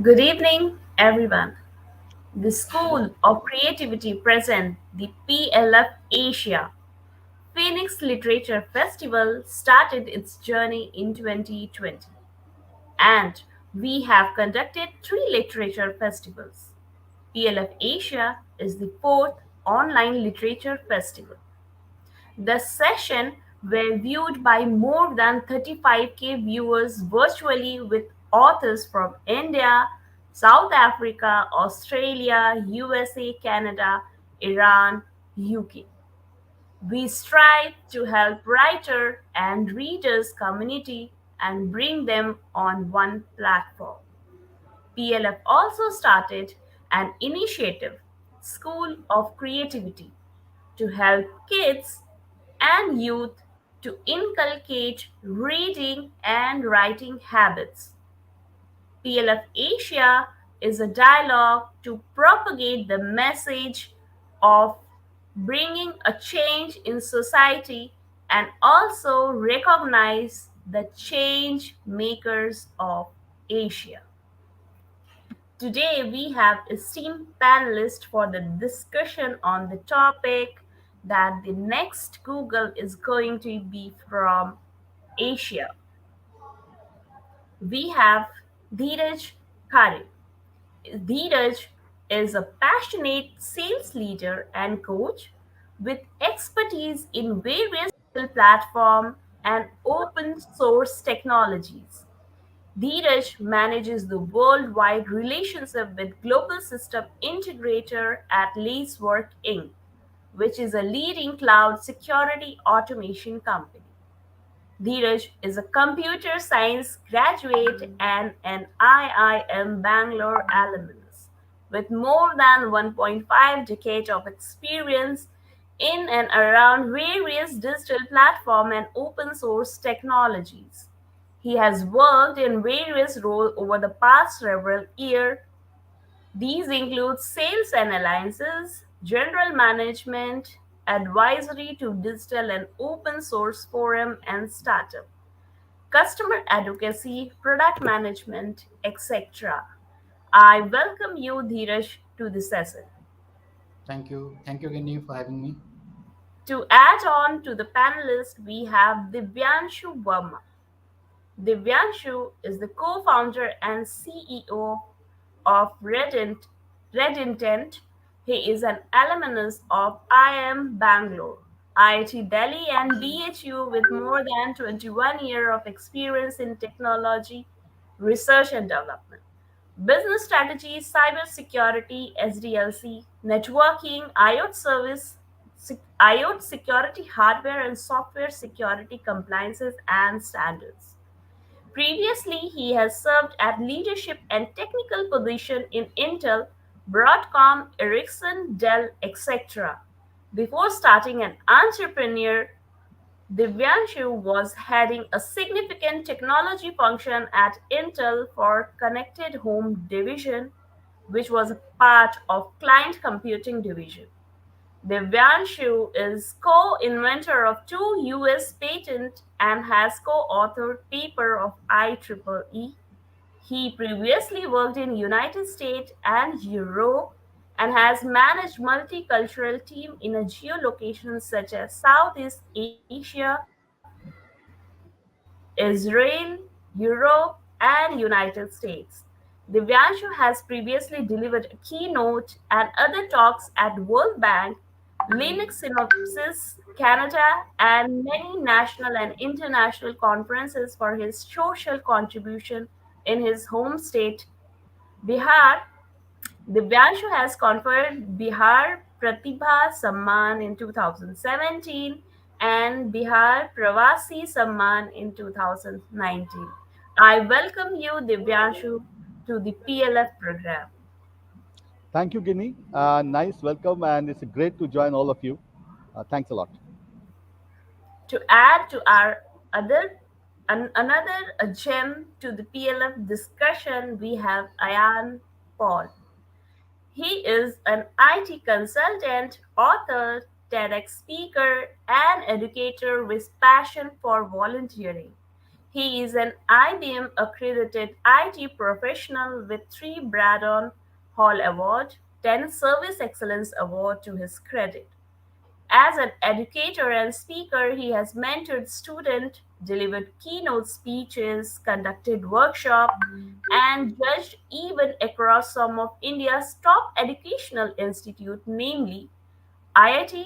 Good evening, everyone. The School of Creativity present the PLF Asia Phoenix Literature Festival started its journey in 2020, and we have conducted three literature festivals. PLF Asia is the fourth online literature festival. The session were viewed by more than 35K viewers virtually with authors from India, South Africa, Australia, USA, Canada, Iran, UK. We strive to help writer and readers community and bring them on one platform. PLF also started an initiative, School of Creativity, to help kids and youth to inculcate reading and writing habits. PLF Asia is a dialogue to propagate the message of bringing a change in society and also recognize the change makers of Asia. Today, we have esteemed panelists for the discussion on the topic that the next Google is going to be from Asia. We have Dhiraj Khare. Dhiraj is a passionate sales leader and coach with expertise in various platform and open source technologies. Dhiraj manages the worldwide relationship with global system integrator at Lacework Inc., which is a leading cloud security automation company. Dhiraj is a computer science graduate and an IIM Bangalore alumnus with more than 1.5 decades of experience in and around various digital platform and open source technologies. He has worked in various roles over the past several years. These include sales and alliances, general management, advisory to digital and open source forum and startup, customer advocacy, product management, etc. I welcome you, Dhiraj, to the session. Thank you. Thank you, Ginny, for having me. To add on to the panelists, we have Divyanshu Verma. Divyanshu is the co-founder and CEO of Red Intent. He is an alumnus of IIM Bangalore, IIT Delhi, and BHU with more than 21 years of experience in technology, research and development, business strategy, cybersecurity, SDLC, networking, IoT security hardware and software security compliances and standards. Previously, he has served at leadership and technical position in Intel, Broadcom, Ericsson, Dell, etc. Before starting an entrepreneur, Divyanshu was heading a significant technology function at Intel for Connected Home Division, which was a part of Client Computing Division. Divyanshu is co-inventor of two US patents and has co-authored paper of IEEE. He previously worked in United States and Europe and has managed multicultural team in a geolocation such as Southeast Asia, Israel, Europe, and United States. Divyanshu has previously delivered a keynote and other talks at World Bank, Linux Synopsis Canada, and many national and international conferences for his social contribution in his home state, Bihar. Divyanshu has conferred Bihar Pratibha Samman in 2017 and Bihar Pravasi Samman in 2019. I welcome you, Divyanshu, to the PLF program. Thank you, Ginny. Nice welcome, and it's great to join all of you. Thanks a lot. To add to our another gem to the PLF discussion, we have Ayan Paul. He is an IT consultant, author, TEDx speaker, and educator with passion for volunteering. He is an IBM accredited IT professional with 3 Braddon Hall Award, 10 Service Excellence Award to his credit. As an educator and speaker, he has mentored students, delivered keynote speeches, conducted workshops, and judged even across some of India's top educational institutes, namely IIT,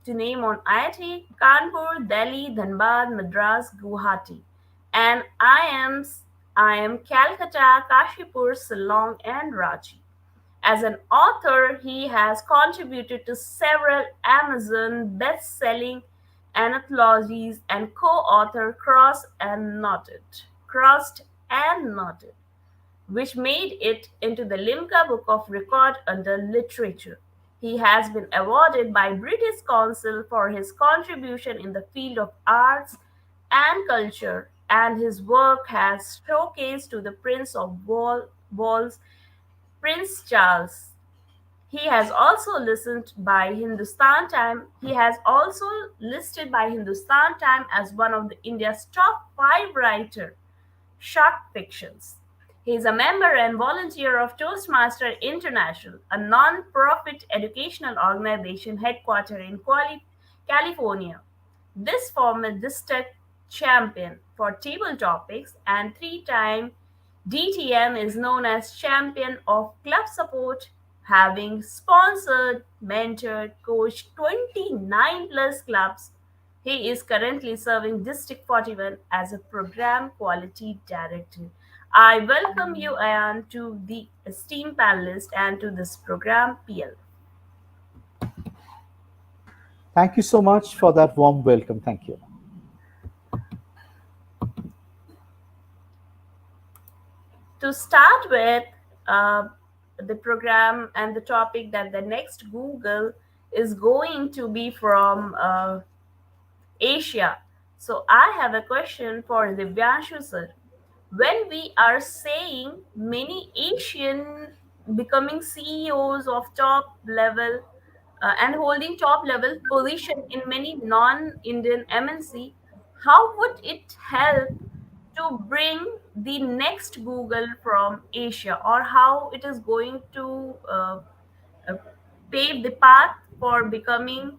to name on IIT, Kanpur, Delhi, Dhanbad, Madras, Guwahati, and IIM Calcutta, Kashipur, Shillong, and Ranchi. As an author, he has contributed to several Amazon best-selling anthologies and co-authored Crossed and Knotted, which made it into the Limca Book of Record under literature. He has been awarded by British Council for his contribution in the field of arts and culture, and his work has showcased to the Wales, Prince Charles. He has also listened by Hindustan Time. He has also listed by Hindustan Time as one of the India's top 5 writer short fictions. He is a member and volunteer of Toastmaster International, a non-profit educational organization headquartered in California. This former district champion for table topics and 3-time DTM is known as Champion of Club Support, having sponsored, mentored, coached 29 plus clubs. He is currently serving District 41 as a Program Quality Director. I welcome you, Ayan, to the esteemed panelist and to this program, PL. Thank you so much for that warm welcome. Thank you. To start with, uh, the program and the topic that the next Google is going to be from Asia. So I have a question for Divyanshu sir. When we are saying many Asian becoming CEOs of top level and holding top level position in many non-Indian MNC, how would it help to bring the next Google from Asia, or how it is going to uh, pave the path for becoming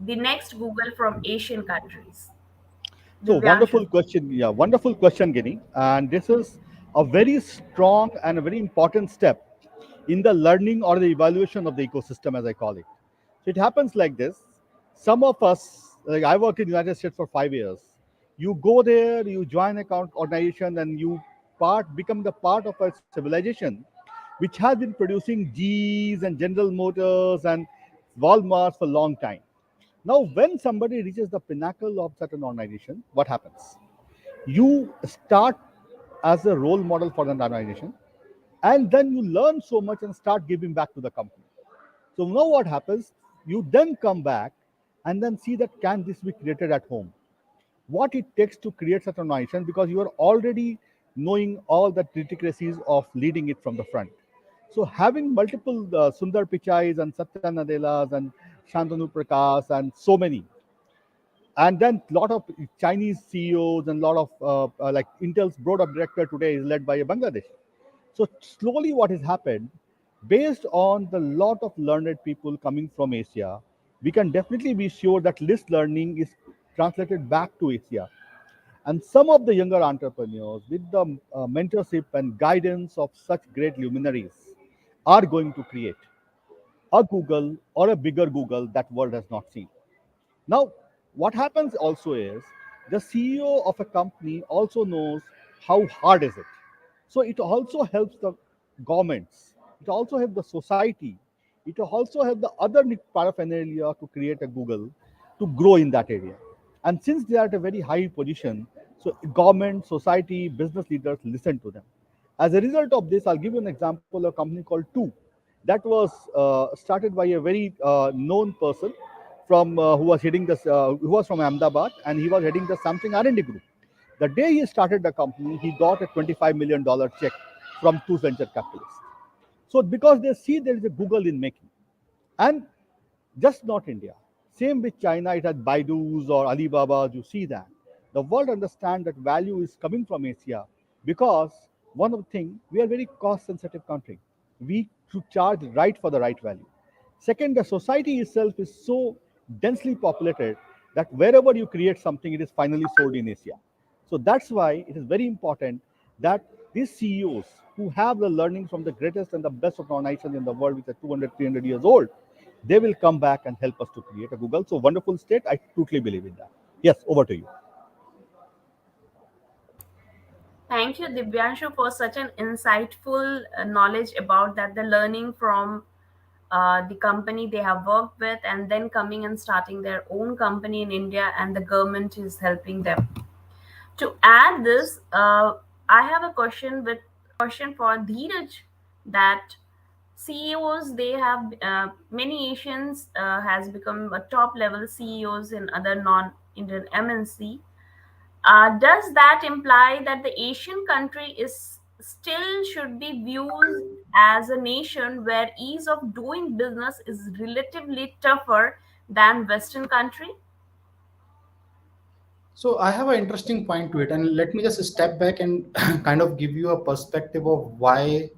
the next Google from Asian countries? So Divyanshu. wonderful question. Yeah, wonderful question, Ginny. And this is a very strong and a very important step in the learning or the evaluation of the ecosystem, as I call it. So it happens like this. Some of us, like I worked in the United States for 5 years. You go there, you join a organization, and you become the part of a civilization which has been producing G's and General Motors and Walmarts for a long time. Now, when somebody reaches the pinnacle of certain organization, what happens? You start as a role model for an organization, and then you learn so much and start giving back to the company. So now what happens? You then come back and then see that can this be created at home? What it takes to create such an organization, because you are already knowing all the intricacies of leading it from the front. So having multiple Sundar Pichais and Satya Nadellas and Shantanu Prakash and so many, and then a lot of Chinese CEOs and a lot of like Intel's board of director today is led by a Bangladesh. So slowly, what has happened, based on the lot of learned people coming from Asia, we can definitely be sure that this learning is translated back to Asia. And some of the younger entrepreneurs, with the mentorship and guidance of such great luminaries, are going to create a Google or a bigger Google that world has not seen. Now, what happens also is the CEO of a company also knows how hard is it. So it also helps the governments. It also helps the society. It also helps the other paraphernalia to create a Google to grow in that area. And since they are at a very high position, so government, society, business leaders listen to them. As a result of this, I'll give you an example of a company called Two. That was started by a very known person from who was heading this, who was from Ahmedabad, and he was heading the something R&D group. The day he started the company, he got a $25 million check from two venture capitalists. So because they see there is a Google in making, and just not India. Same with China, it has Baidu's or Alibaba's. You see that. The world understands that value is coming from Asia because one of the things, we are very cost sensitive country. We to charge right for the right value. Second, the society itself is so densely populated that wherever you create something, it is finally sold in Asia. So that's why it is very important that these CEOs who have the learning from the greatest and the best of organizations in the world, which are 200, 300 years old, they will come back and help us to create a Google. So wonderful state. I totally believe in that. Yes, over to you. Thank you, Divyanshu, for such an insightful knowledge about that, the learning from the company they have worked with, and then coming and starting their own company in India, and the government is helping them. To add this, I have a question for Dhiraj, that CEOs, they have many Asians has become a top level CEOs in other non-Indian MNC. Does that imply that the Asian country is still should be viewed as a nation where ease of doing business is relatively tougher than Western country? So I have an interesting point to it, and let me just step back and kind of give you a perspective of why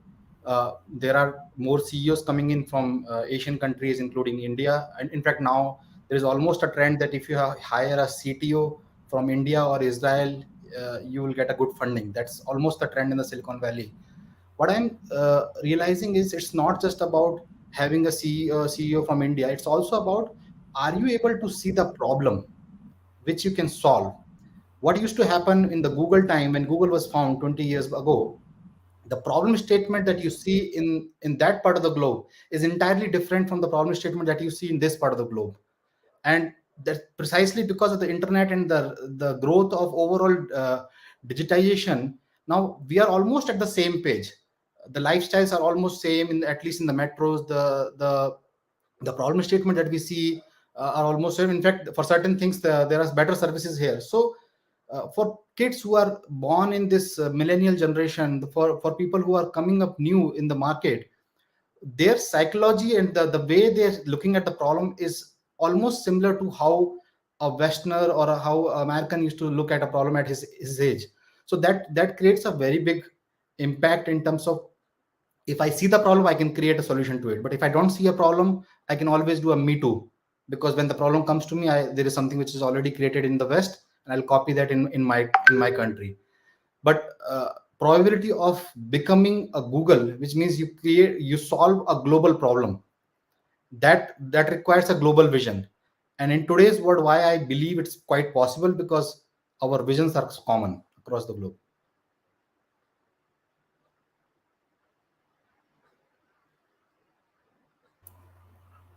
there are more CEOs coming in from Asian countries, including India. And in fact, now there is almost a trend that if you hire a CTO from India or Israel, you will get a good funding. That's almost the trend in the Silicon Valley. What I'm realizing is it's not just about having a CEO from India. It's also about, are you able to see the problem which you can solve? What used to happen in the Google time when Google was found 20 years ago, the problem statement that you see in that part of the globe is entirely different from the problem statement that you see in this part of the globe. And that's precisely because of the internet and the growth of overall digitization. Now we are almost at the same page. The lifestyles are almost same, in at least in the metros. The problem statement that we see are almost same. In fact, for certain things, there are better services here. So for kids who are born in this millennial generation, for people who are coming up new in the market, their psychology and the way they're looking at the problem is almost similar to how a westerner or how American used to look at a problem at his age. So that creates a very big impact in terms of, if I see the problem, I can create a solution to it. But if I don't see a problem, I can always do a me too. Because when the problem comes to me, there is something which is already created in the West, and I'll copy that in my country. But probability of becoming a Google, which means you solve a global problem, that requires a global vision. And in today's world, why I believe it's quite possible, because our visions are common across the globe.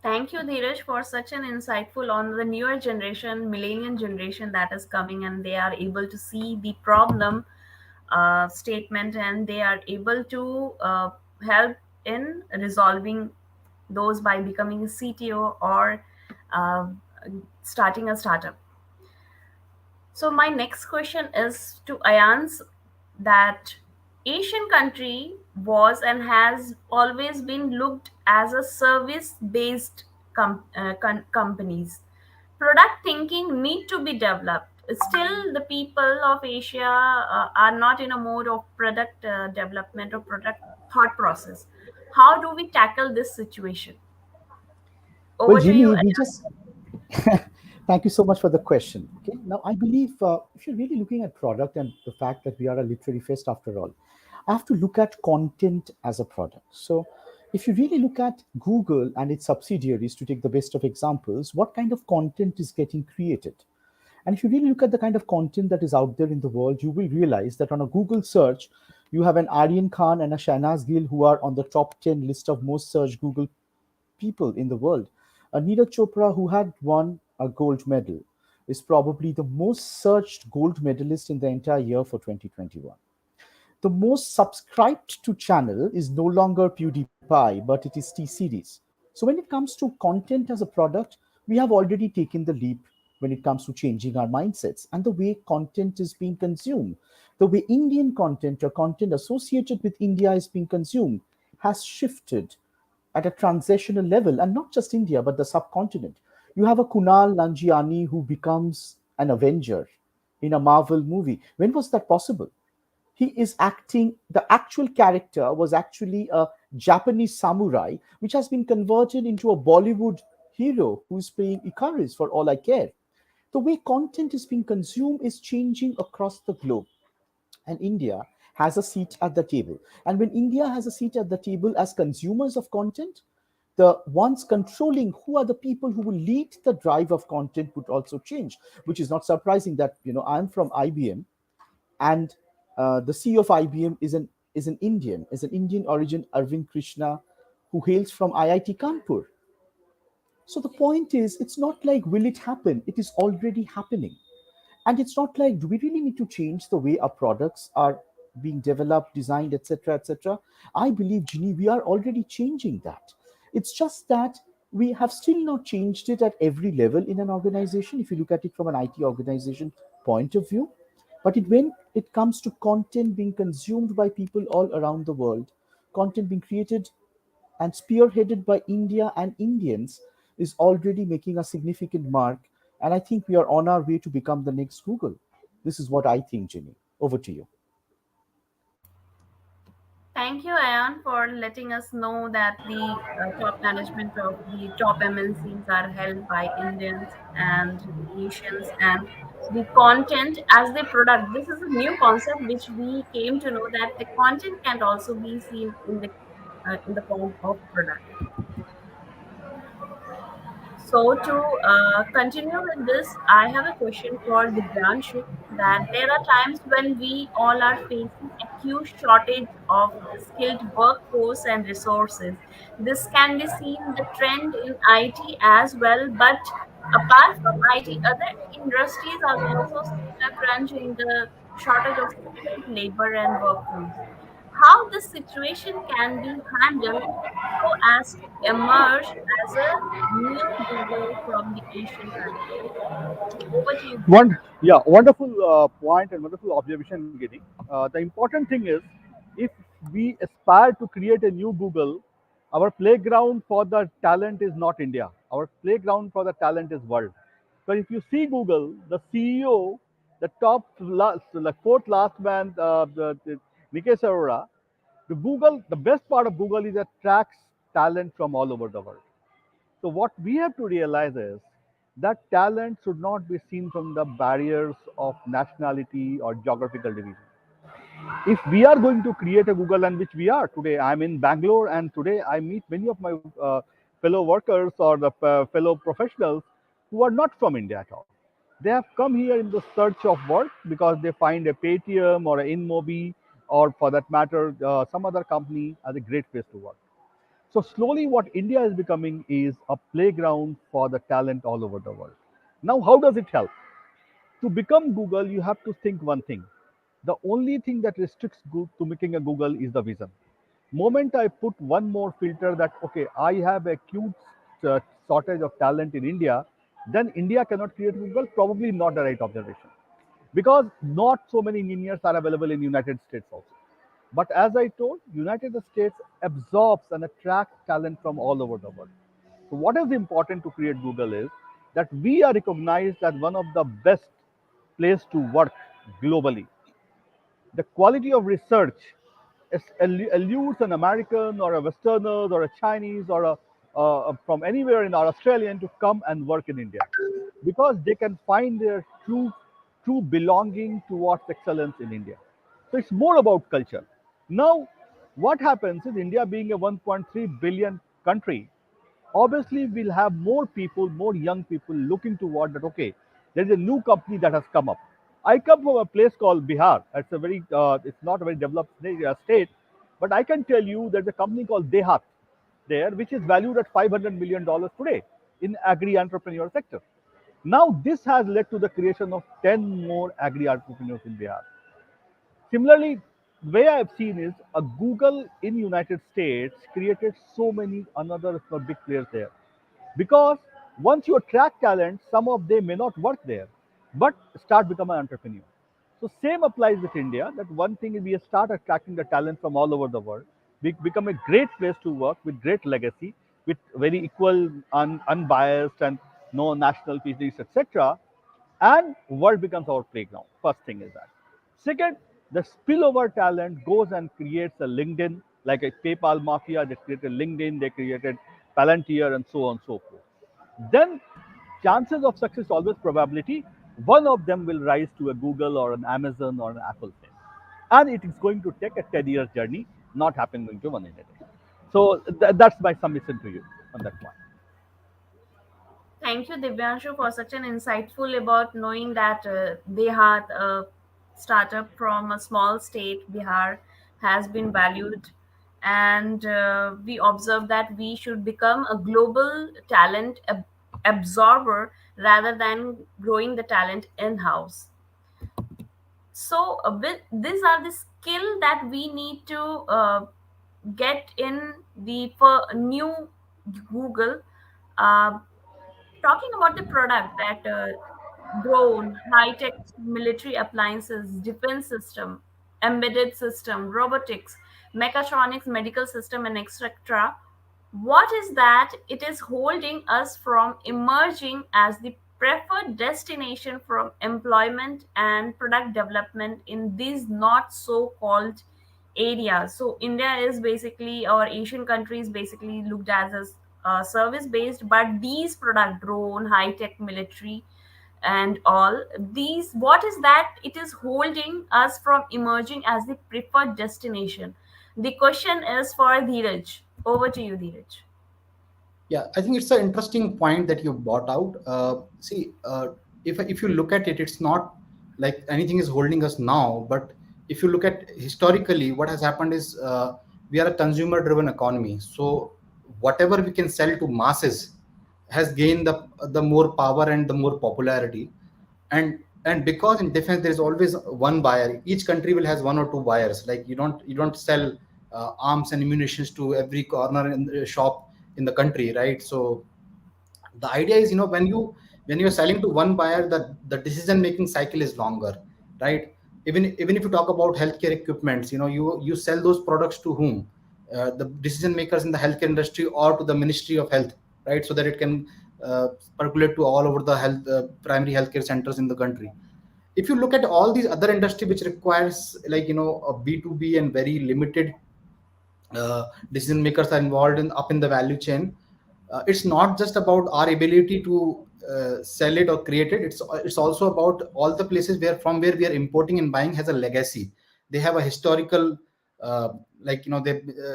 Thank you, Dheeraj, for such an insightful on the newer generation, millennial generation that is coming, and they are able to see the problem statement, and they are able to help in resolving those by becoming a CTO or uh, starting a startup. So my next question is to Ayan's, that Asian country was and has always been looked as a service-based companies. Product thinking need to be developed. Still, the people of Asia are not in a mode of product development or product thought process. How do we tackle this situation? Well, Over to you, Ginny, we Ayan. just thank you so much for the question. Okay, now I believe if you're really looking at product and the fact that we are a literary fest after all, I have to look at content as a product. So, if you really look at Google and its subsidiaries, to take the best of examples, what kind of content is getting created? And if you really look at the kind of content that is out there in the world, you will realize that on a Google search, you have an Aryan Khan and a Shahnaz Gill who are on the top 10 list of most searched Google people in the world. Neeraj Chopra, who had won a gold medal, is probably the most searched gold medalist in the entire year for 2021. The most subscribed to channel is no longer PewDiePie, but it is T Series. So when it comes to content as a product, we have already taken the leap when it comes to changing our mindsets and the way content is being consumed. The way Indian content or content associated with India is being consumed has shifted at a transitional level, and not just India, but the subcontinent. You have a Kunal Nanjiani who becomes an Avenger in a Marvel movie. When was that possible? He is acting, the actual character was actually a Japanese samurai, which has been converted into a Bollywood hero who's playing Icarus for all I care. The way content is being consumed is changing across the globe, and India has a seat at the table. And when India has a seat at the table as consumers of content, the ones controlling who are the people who will lead the drive of content would also change, which is not surprising that I'm from IBM, and the CEO of IBM is an Indian origin, Arvind Krishna, who hails from IIT Kanpur. So the point is, it's not like will it happen? It is already happening. And it's not like do we really need to change the way our products are being developed, designed, etc., etc. I believe, Ginny, we are already changing that. It's just that we have still not changed it at every level in an organization. If you look at it from an IT organization point of view, but when it comes to content being consumed by people all around the world, content being created and spearheaded by India and Indians, is already making a significant mark. And I think we are on our way to become the next Google. This is what I think, Ginny. Over to you. Thank you, Ayan, for letting us know that the top management of the top MNCs are held by Indians and Asians, and the content as the product. This is a new concept which we came to know, that the content can also be seen in the form of product. So to continue with this, I have a question for Divyanshu, that there are times when we all are facing acute shortage of skilled workforce and resources. This can be seen the trend in IT as well, but apart from IT, other industries are also seeing a crunch in the shortage of skilled labor and workforce. How this situation can be handled so as to emerge as a new Google from the Asian country. Over to you, One, Divyansh. yeah, wonderful point and wonderful observation, Giri. The important thing is, if we aspire to create a new Google, our playground for the talent is not India. Our playground for the talent is world. But if you see Google, the CEO, the top last, like fourth last man, the Nikesh Arora, the best part of Google is it attracts talent from all over the world. So what we have to realize is that talent should not be seen from the barriers of nationality or geographical division. If we are going to create a Google, and which we are today, I'm in Bangalore, and today I meet many of my fellow workers or the fellow professionals who are not from India at all. They have come here in the search of work because they find a Paytm or an InMobi, or for that matter, some other company as a great place to work. So slowly, what India is becoming is a playground for the talent all over the world. Now, how does it help? To become Google, you have to think one thing. The only thing that restricts to making a Google is the vision. Moment I put one more filter that okay, I have a acute shortage of talent in India, then India cannot create Google. Probably not the right observation, because not so many engineers are available in United States also. But as I told, United States absorbs and attracts talent from all over the world. So what is important to create Google is that we are recognized as one of the best place to work globally. The quality of research allures an American or a Westerner or a Chinese or from anywhere in our Australian to come and work in India, because they can find their true belonging towards excellence in India. So it's more about culture. Now, what happens is India being a 1.3 billion country, obviously we'll have more people, more young people looking toward that. Okay, there's a new company that has come up. I come from a place called Bihar. It's not a very developed state, but I can tell you there's a company called Dehat there, which is valued at $500 million today in agri entrepreneur sector. Now this has led to the creation of 10 more agri entrepreneurs in Bihar. Similarly, the way I've seen is a Google in United States created so many another big players there, because once you attract talent, some of them may not work there, but start become an entrepreneur. So same applies with India. That one thing is we start attracting the talent from all over the world. We become a great place to work with great legacy, with very equal, unbiased, and no national prejudice, etc. and world becomes our playground. First thing is that. Second, the spillover talent goes and creates a LinkedIn, like a PayPal mafia. They created LinkedIn, they created Palantir, and so on and so forth. Then chances of success always probability. One of them will rise to a Google or an Amazon or an Apple thing, and it is going to take a 10 years journey, not happening to one in a day. So that's my submission to you on that point. Thank you, Divyanshu, for such an insightful about knowing that Bihar, a startup from a small state, Bihar, has been valued, and we observe that we should become a global talent absorber rather than growing the talent in house. So these are the skill that we need to get in the for new Google. Uh, Talking about the product that drone, high-tech military appliances, defense system, embedded system, robotics, mechatronics, medical system, and etc. What is that it is holding us from emerging as the preferred destination for employment and product development in these not so called areas? So India is basically, or Asian countries basically looked as a service based, but these product drone, high tech military and all these, what is that it is holding us from emerging as the preferred destination? The question is for Dhiraj. Over to you, Dhiraj. Yeah, I think it's an interesting point that you brought out. See, if you look at it, it's not like anything is holding us now. But if you look at historically, what has happened is we are a consumer-driven economy. So whatever we can sell to masses has gained the more power and the more popularity. And because in defense there is always one buyer, each country will has one or two buyers. Like you don't sell arms and ammunitions to every corner in the shop in the country, right? So the idea is, when you're selling to one buyer, the decision making cycle is longer, right? Even if you talk about healthcare equipments, you sell those products to whom? The decision makers in the healthcare industry or to the Ministry of Health, right? So that it can percolate to all over the health primary healthcare centers in the country. If you look at all these other industry which requires, like, a B2B and very limited decision makers are involved in up in the value chain. It's not just about our ability to sell it or create it. It's also about all the places where we are importing and buying has a legacy. They have a historical, uh, they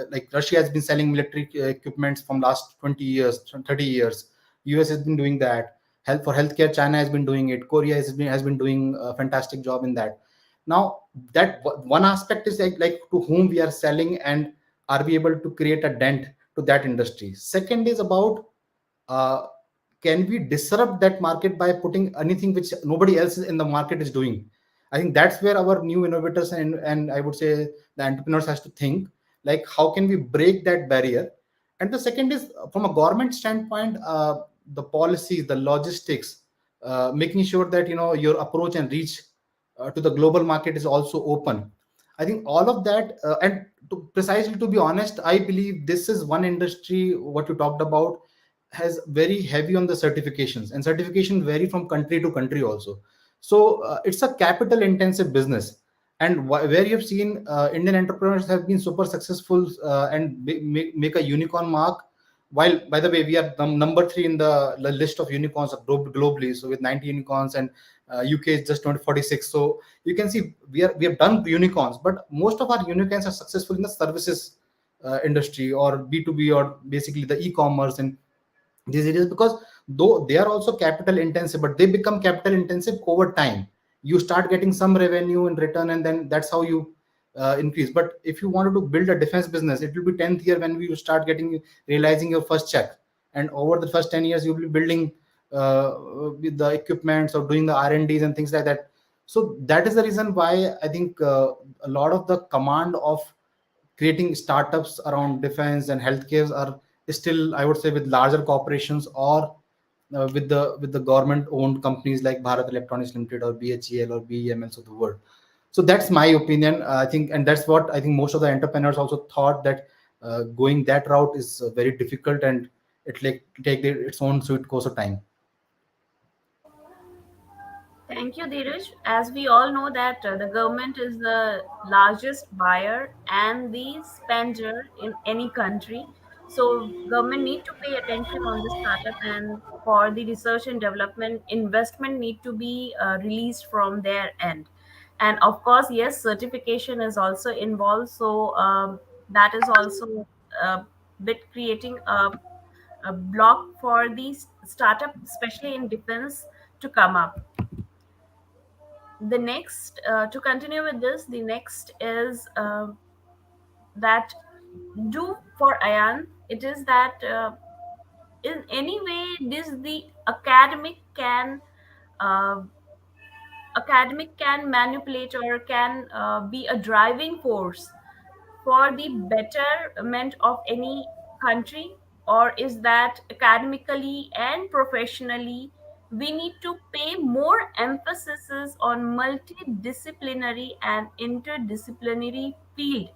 like Russia has been selling military equipments from last 20 years, 30 years. US has been doing that. Healthcare, China has been doing it. Korea has been doing a fantastic job in that. Now, that one aspect is like to whom we are selling, and are we able to create a dent to that industry? Second is about, uh, can we disrupt that market by putting anything which nobody else in the market is doing? I think that's where our new innovators and I would say the entrepreneurs has to think, like, how can we break that barrier? And the second is, from a government standpoint, the policies, the logistics, making sure that your approach and reach to the global market is also open. I think all of that, and precisely, to be honest, I believe this is one industry, what you talked about, has very heavy on the certifications, and certification vary from country to country also. So it's a capital intensive business. And where you have seen Indian entrepreneurs have been super successful and make a unicorn mark. While, by the way, we are number three in the list of unicorns globally, so with 90 unicorns, and UK is just 246. So you can see we have done unicorns, but most of our unicorns are successful in the services industry, or B2B, or basically the e-commerce and these areas, because though they are also capital intensive, but they become capital intensive over time. You start getting some revenue in return, and then that's how you increase. But if you wanted to build a defense business, it will be 10th year when you start getting realizing your first check. And over the first 10 years, you'll be building with the equipments or doing the R&Ds and things like that. So that is the reason why I think a lot of the command of creating startups around defense and healthcare are still, I would say, with larger corporations, or with the government owned companies like Bharat Electronics Limited or BHEL or BEMLs of the world. So that's my opinion. I think, and that's what I think most of the entrepreneurs also thought, that going that route is very difficult, and it like take its own sweet course of time. Thank you, Dhiraj. As we all know that the government is the largest buyer and the spender in any country. So government need to pay attention on the startup, and for the research and development, investment need to be released from their end. And of course, yes, certification is also involved. So that is also a bit creating a block for these startup, especially in defense, to come up. The next To continue with this, the next is that do for Ayan, it is that in any way this the uh, academic can manipulate or can be a driving force for the betterment of any country, or is that academically and professionally we need to pay more emphasis on multidisciplinary and interdisciplinary field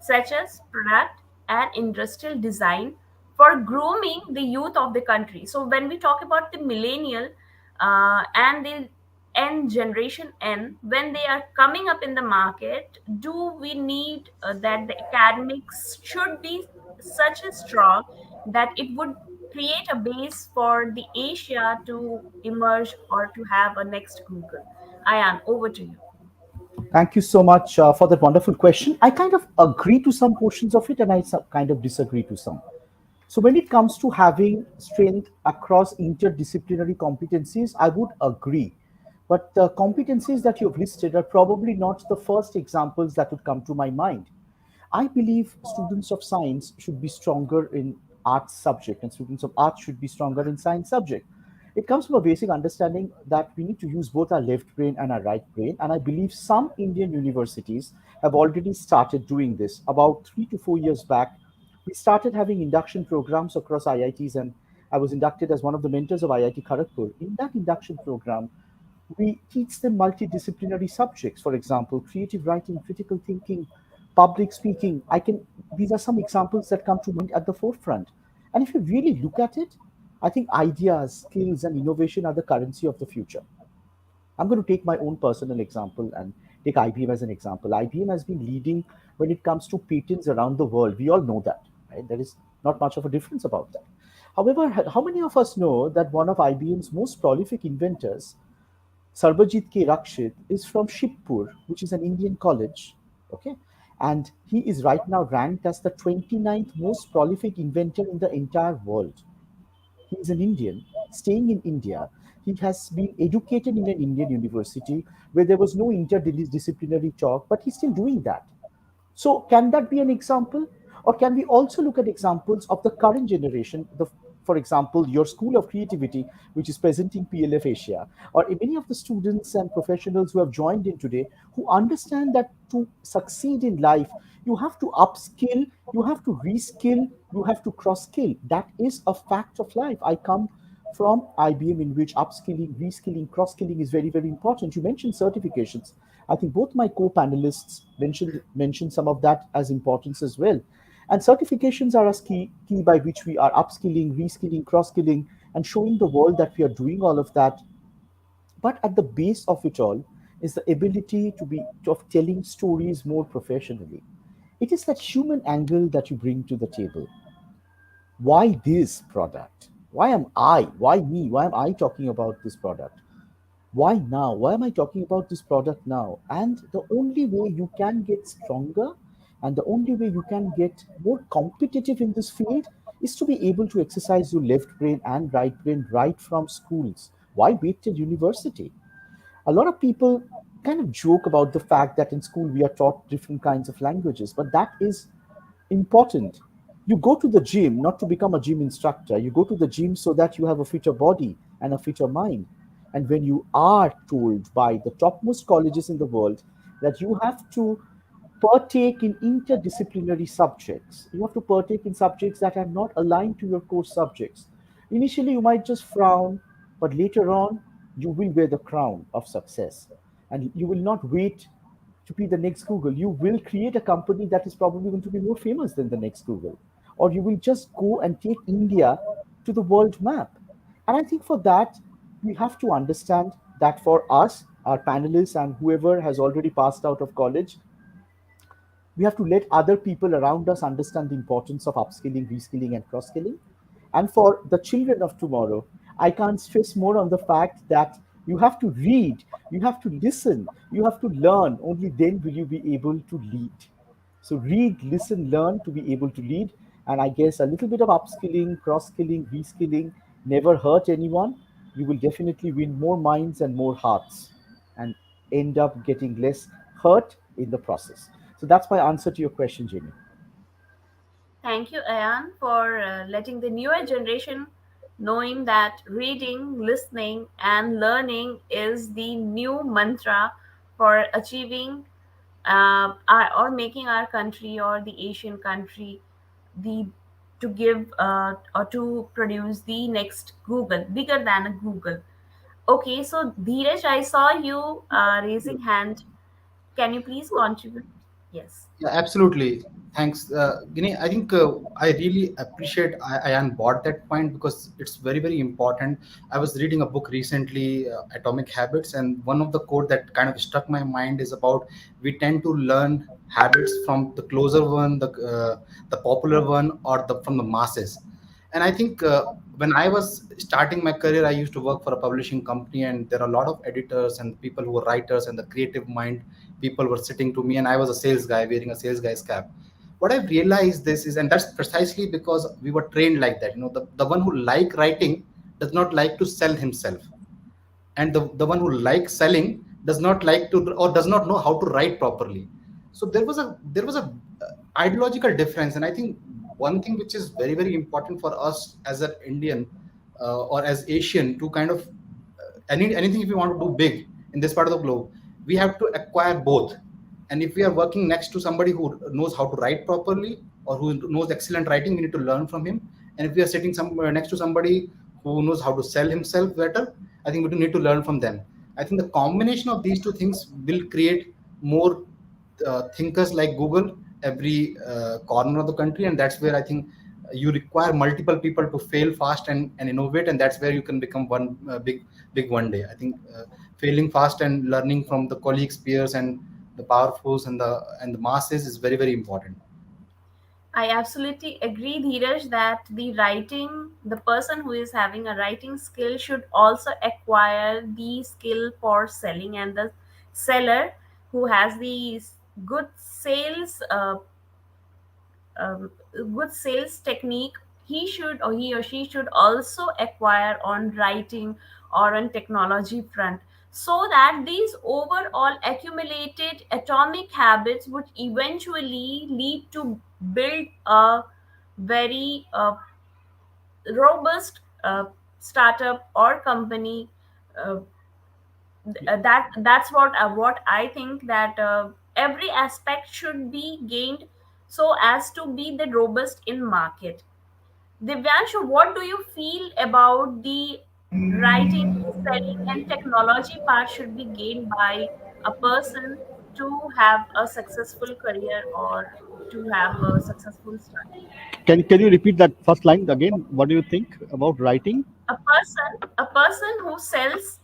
such as product and industrial design for grooming the youth of the country? So when we talk about the millennial and the N generation N, when they are coming up in the market, do we need that the academics should be such a strong that it would create a base for the Asia to emerge or to have a next Google? Ayan, over to you. Thank you so much for that wonderful question. I kind of agree to some portions of it, and I kind of disagree to some. So when it comes to having strength across interdisciplinary competencies, I would agree. But the competencies that you've listed are probably not the first examples that would come to my mind. I believe students of science should be stronger in arts subject, and students of arts should be stronger in science subject. It comes from a basic understanding that we need to use both our left brain and our right brain, and I believe some Indian universities have already started doing this. About 3 to 4 years back, we started having induction programs across IITs, and I was inducted as one of the mentors of IIT Kharagpur. In that induction program, we teach them multidisciplinary subjects, for example, creative writing, critical thinking, public speaking. These are some examples that come to mind at the forefront. And if you really look at it, I think ideas, skills, and innovation are the currency of the future. I'm going to take my own personal example and take IBM as an example. IBM has been leading when it comes to patents around the world. We all know that, right? There is not much of a difference about that. However, how many of us know that one of IBM's most prolific inventors, Sarbajit K. Rakshit, is from Shibpur, which is an Indian college. Okay. And he is right now ranked as the 29th most prolific inventor in the entire world. He is an Indian staying in India. He has been educated in an Indian university where there was no interdisciplinary talk, but he's still doing that. So, can that be an example? Or can we also look at examples of the current generation? For example, your School of Creativity, which is presenting PLF Asia, or many of the students and professionals who have joined in today, who understand that to succeed in life, you have to upskill, you have to reskill, you have to cross skill. That is a fact of life. I come from IBM, in which upskilling, reskilling, cross skilling is very, very important. You mentioned certifications. I think both my co-panelists mentioned some of that as importance as well. And certifications are a key by which we are upskilling, reskilling, cross-skilling, and showing the world that we are doing all of that. But at the base of it all is the ability of telling stories more professionally. It is that human angle that you bring to the table. Why this product? Why am I? Why me? Why am I talking about this product? Why now? Why am I talking about this product now? And the only way you can get stronger and the only way you can get more competitive in this field is to be able to exercise your left brain and right brain right from schools. Why wait till university? A lot of people kind of joke about the fact that in school we are taught different kinds of languages, but that is important. You go to the gym not to become a gym instructor. You go to the gym so that you have a fitter body and a fitter mind. And when you are told by the topmost colleges in the world that you have to partake in interdisciplinary subjects, you have to partake in subjects that are not aligned to your core subjects. Initially, you might just frown, but later on, you will wear the crown of success. And you will not wait to be the next Google. You will create a company that is probably going to be more famous than the next Google. Or you will just go and take India to the world map. And I think for that, we have to understand that for us, our panelists, and whoever has already passed out of college, we have to let other people around us understand the importance of upskilling, reskilling, and cross skilling. And for the children of tomorrow, I can't stress more on the fact that you have to read, you have to listen, you have to learn. Only then will you be able to lead. So, read, listen, learn to be able to lead. And I guess a little bit of upskilling, cross skilling, reskilling never hurt anyone. You will definitely win more minds and more hearts and end up getting less hurt in the process. So that's my answer to your question, Jamie. Thank you, Ayan, for letting the newer generation knowing that reading, listening, and learning is the new mantra for achieving or making our country or the Asian country the to give or to produce the next Google, bigger than a Google. Okay, so Dhiraj, I saw you raising hand. Can you please contribute? Yes. Yeah, absolutely. Thanks, Ginny. I think I really appreciate Ayan bought that point because it's very, very important. I was reading a book recently, Atomic Habits, and one of the quote that kind of struck my mind is about we tend to learn habits from the closer one, the popular one, or the from the masses. And I think when I was starting my career, I used to work for a publishing company, and there are a lot of editors and people who were writers and the creative mind people were sitting to me, and I was a sales guy wearing a sales guy's cap. What I've realized this is, and that's precisely because we were trained like that. The one who like writing does not like to sell himself, and the one who likes selling does not like to or does not know how to write properly. So there was a ideological difference, and I think one thing which is very, very important for us as an Indian or as Asian to kind of anything if we want to do big in this part of the globe, we have to acquire both. And if we are working next to somebody who knows how to write properly or who knows excellent writing, we need to learn from him. And if we are sitting somewhere next to somebody who knows how to sell himself better, I think we do need to learn from them. I think the combination of these two things will create more thinkers like Google every corner of the country, and that's where I think you require multiple people to fail fast and innovate, and that's where you can become one big one day. I think failing fast and learning from the colleagues, peers, and the powerfuls and the masses is very, very important. I absolutely agree, Dheeraj, that the person who is having a writing skill should also acquire the skill for selling, and the seller who has the good sales um, good sales technique, he or she should also acquire on writing or on technology front, so that these overall accumulated atomic habits would eventually lead to build a very robust startup or company. uh, that's what I think, that every aspect should be gained so as to be the robust in market. Divyanshu, what do you feel about the writing, selling, and technology part should be gained by a person to have a successful career or to have a successful start? Can you repeat that first line again? What do you think about writing? A person who sells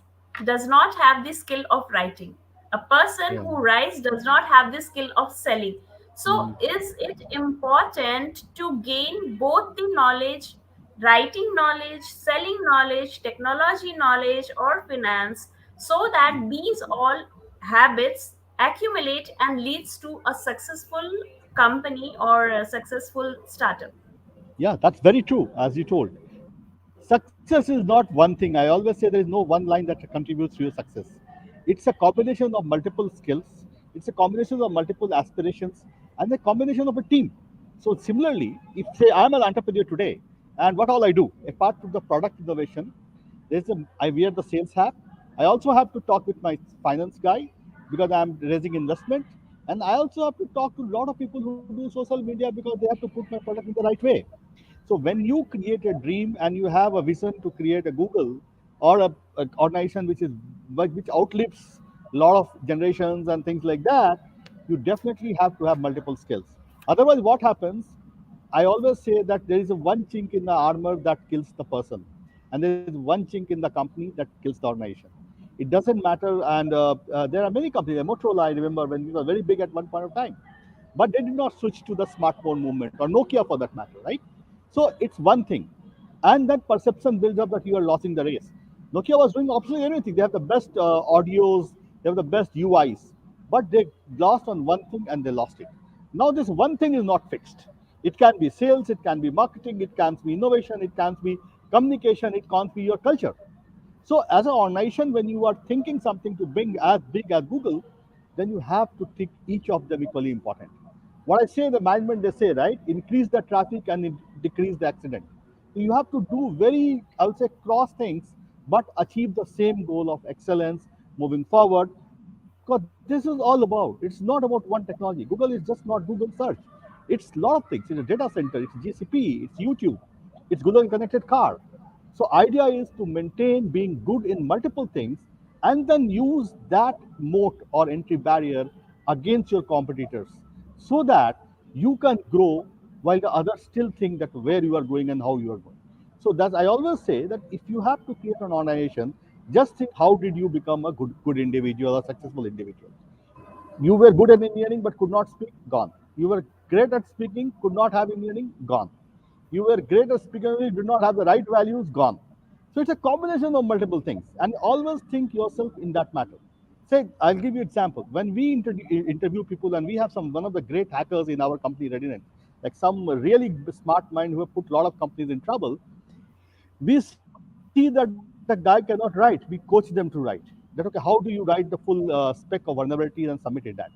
does not have the skill of writing. A person Yeah. who writes does not have the skill of selling. So Mhm. is it important to gain both the knowledge, writing knowledge, selling knowledge, technology knowledge, or finance, so that these all habits accumulate and leads to a successful company or a successful startup? Yeah, that's very true, as you told. Success is not one thing. I always say there is no one line that contributes to your success. It's a combination of multiple skills, it's a combination of multiple aspirations, and a combination of a team. So, similarly, if say I'm an entrepreneur today, and what all I do, apart from the product innovation, I wear the sales hat. I also have to talk with my finance guy because I'm raising investment. And I also have to talk to a lot of people who do social media because they have to put my product in the right way. So when you create a dream and you have a vision to create a Google or a organization which outlives a lot of generations and things like that, you definitely have to have multiple skills. Otherwise, what happens? I always say that there is a one chink in the armor that kills the person, and there is one chink in the company that kills the organization. It doesn't matter. And there are many companies. Motorola, I remember when we were very big at one point of time, but they did not switch to the smartphone movement, or Nokia for that matter, right? So it's one thing, and that perception builds up that you are losing the race. Nokia was doing absolutely everything. They have the best audios, they have the best UIs, but they lost on one thing and they lost it. Now this one thing is not fixed. It can be sales, it can be marketing, it can be innovation, it can be communication, it can't be your culture. So, as an organization, when you are thinking something to bring as big as Google, then you have to think each of them equally important. What I say, the management they say, right? Increase the traffic and decrease the accident. So you have to do very, I would say, cross things, but achieve the same goal of excellence moving forward. Because this is all about. It's not about one technology. Google is just not Google search. It's a lot of things. It's a data center. It's GCP. It's YouTube. It's Google connected car. So idea is to maintain being good in multiple things and then use that moat or entry barrier against your competitors so that you can grow while the others still think that where you are going and how you are going. So that's I always say that if you have to create an organization, just think how did you become a good individual or successful individual. You were good at engineering but could not speak, gone. You were great at speaking, could not have engineering, gone. You were great at speaking, did not have the right values, gone. So it's a combination of multiple things, and always think yourself in that matter. Say, I'll give you example. When we interview people, and we have some one of the great hackers in our company, Readiness, like some really smart mind who have put a lot of companies in trouble, we see that the guy cannot write. We coach them to write. That okay, how do you write the full spec of vulnerabilities and submit it that?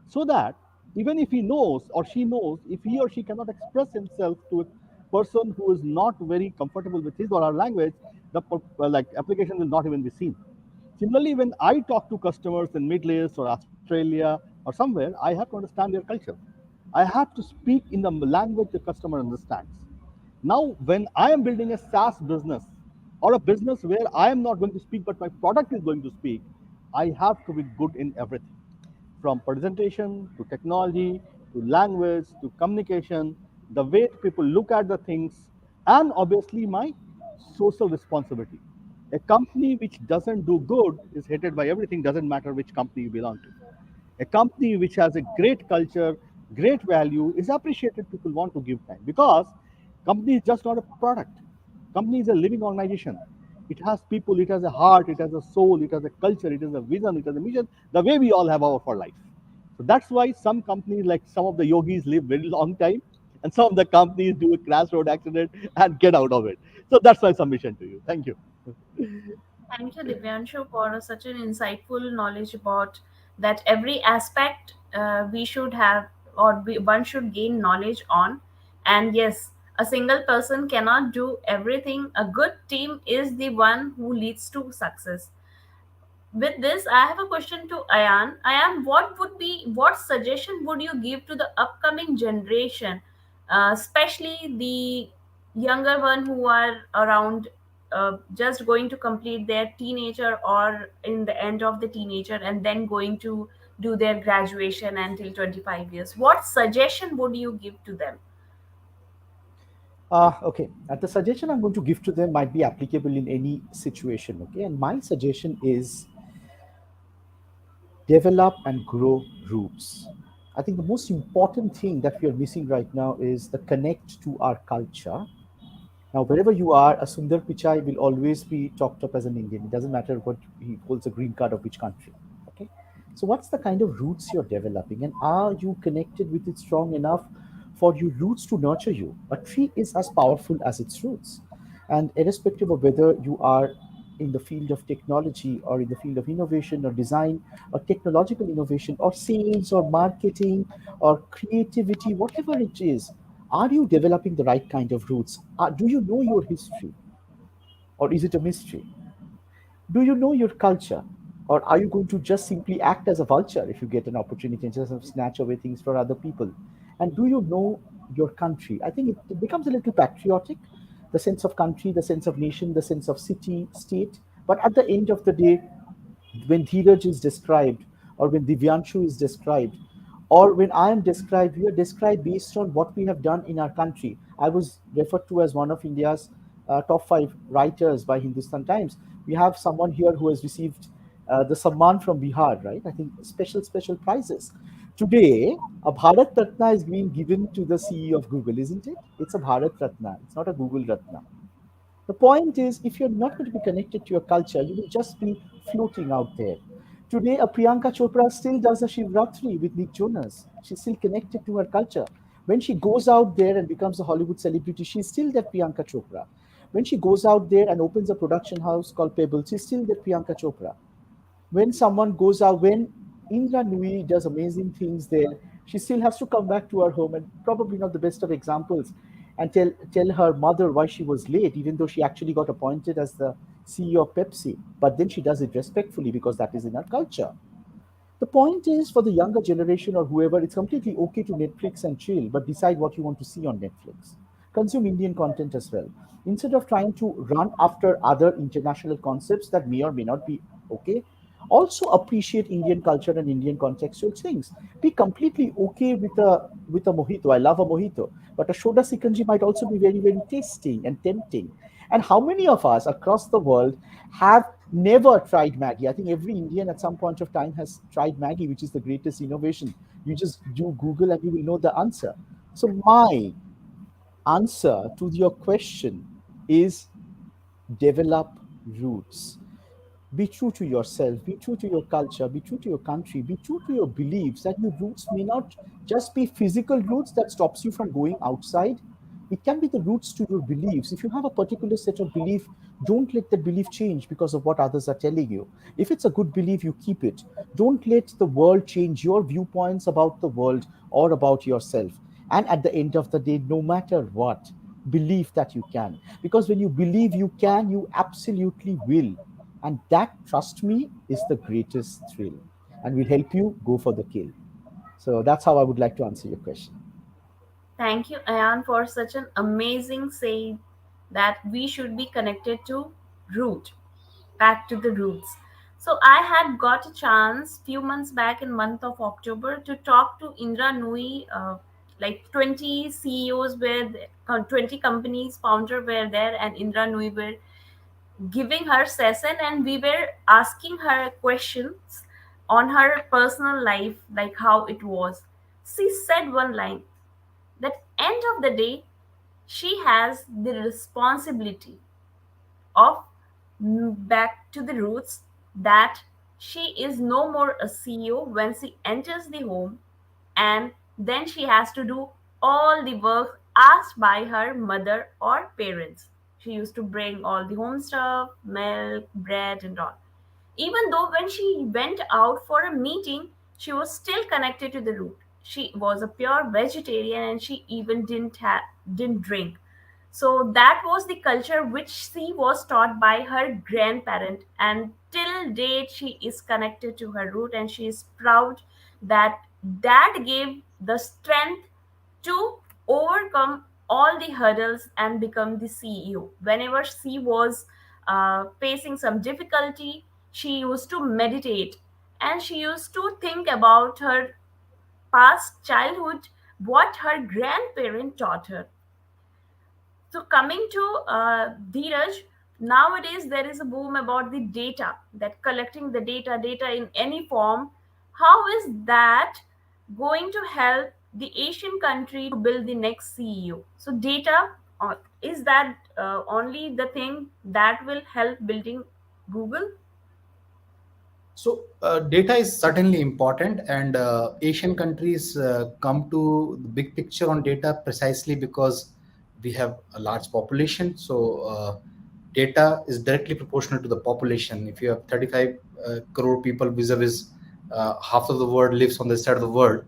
So that even if he knows or she knows, if he or she cannot express himself to a person who is not very comfortable with his or her language, the like application will not even be seen. Similarly, when I talk to customers in Middle East or Australia or somewhere, I have to understand their culture. I have to speak in the language the customer understands. Now, when I am building a SaaS business or a business where I am not going to speak, but my product is going to speak, I have to be good in everything from presentation to technology to language to communication, the way people look at the things, and obviously my social responsibility. A company which doesn't do good is hated by everything, doesn't matter which company you belong to. A company which has a great culture, great value is appreciated. People want to give time because company is just not a product. Company is a living organization. It has people, it has a heart, it has a soul, it has a culture, it has a vision, it has a mission, the way we all have our for life. So that's why some companies, like some of the yogis, live very long time, and some of the companies do a crash road accident and get out of it. So that's my submission to you. Thank you. Thank you, Divyanshu, for such an insightful knowledge about that every aspect we should have or one should gain knowledge on. And yes, a single person cannot do everything. A good team is the one who leads to success. With this, I have a question to Ayan. Ayan, what suggestion would you give to the upcoming generation, especially the younger one who are around just going to complete their teenager or in the end of the teenager and then going to do their graduation until 25 years? What suggestion would you give to them? Okay, the suggestion I'm going to give to them might be applicable in any situation. Okay, and my suggestion is develop and grow roots. I think the most important thing that we are missing right now is the connect to our culture. Now, wherever you are, a Sundar Pichai will always be talked up as an Indian. It doesn't matter what he holds a green card of which country. Okay. So, what's the kind of roots you're developing, and are you connected with it strong enough for your roots to nurture you? A tree is as powerful as its roots, and irrespective of whether you are in the field of technology or in the field of innovation or design or technological innovation or sales or marketing or creativity, whatever it is, are you developing the right kind of roots? Do you know your history, or is it a mystery? Do you know your culture, or are you going to just simply act as a vulture if you get an opportunity and just snatch away things from other people? And do you know your country? I think it becomes a little patriotic, the sense of country, the sense of nation, the sense of city, state. But at the end of the day, when Dhiraj is described, or when Divyanshu is described, or when I am described, we are described based on what we have done in our country. I was referred to as one of India's top five writers by Hindustan Times. We have someone here who has received the Samman from Bihar, right? I think special prizes. Today, a Bharat Ratna is being given to the CEO of Google, isn't it? It's a Bharat Ratna. It's not a Google Ratna. The point is, if you're not going to be connected to your culture, you will just be floating out there. Today, a Priyanka Chopra still does a Shivratri with Nick Jonas. She's still connected to her culture. When she goes out there and becomes a Hollywood celebrity, she's still that Priyanka Chopra. When she goes out there and opens a production house called Pebble, she's still that Priyanka Chopra. When someone goes out, when Indra Nui does amazing things there, she still has to come back to her home, and probably not the best of examples, and tell her mother why she was late, even though she actually got appointed as the CEO of Pepsi. But then she does it respectfully because that is in her culture. The point is, for the younger generation or whoever, it's completely okay to Netflix and chill, but decide what you want to see on Netflix. Consume Indian content as well. Instead of trying to run after other international concepts that may or may not be okay, also appreciate Indian culture and Indian contextual things. Be completely okay with a mojito. I love a mojito, but a soda sikanji might also be very tasty and tempting. And how many of us across the world have never tried Maggie? I think every Indian at some point of time has tried Maggie, which is the greatest innovation. You just do Google and you will know the answer. So my answer to your question is develop roots. Be true to yourself, be true to your culture, be true to your country, be true to your beliefs. That your roots may not just be physical roots that stops you from going outside. It can be the roots to your beliefs. If you have a particular set of belief, don't let that belief change because of what others are telling you. If it's a good belief, you keep it. Don't let the world change your viewpoints about the world or about yourself. And at the end of the day, no matter what, believe that you can. Because when you believe you can, you absolutely will. And that, trust me, is the greatest thrill and will help you go for the kill. So that's how I would like to answer your question. Thank you, Ayan, for such an amazing say that we should be connected to root, back to the roots. So I had got a chance few months back in month of October to talk to Indra Nui, like 20 CEOs were there, 20 companies founder were there, and Indra Nui were giving her session, and we were asking her questions on her personal life, like how it was. She said one line that end of the day she has the responsibility of back to the roots, that she is no more a CEO when she enters the home, and then she has to do all the work asked by her mother or parents. She used to bring all the home stuff, milk, bread, and all. Even though when she went out for a meeting, she was still connected to the root. She was a pure vegetarian and she even didn't drink. So that was the culture which she was taught by her grandparent, and till date she is connected to her root, and she is proud that that gave the strength to overcome all the hurdles and become the CEO. Whenever she was facing some difficulty, she used to meditate, and she used to think about her past childhood, what her grandparent taught her. So coming to Dhiraj, nowadays there is a boom about the data, that collecting the data in any form. How is that going to help the Asian country to build the next CEO? So data, is that only the thing that will help building Google? So data is certainly important, and Asian countries come to the big picture on data precisely because we have a large population. So data is directly proportional to the population. If you have 35 crore people vis-a-vis half of the world lives on this side of the world,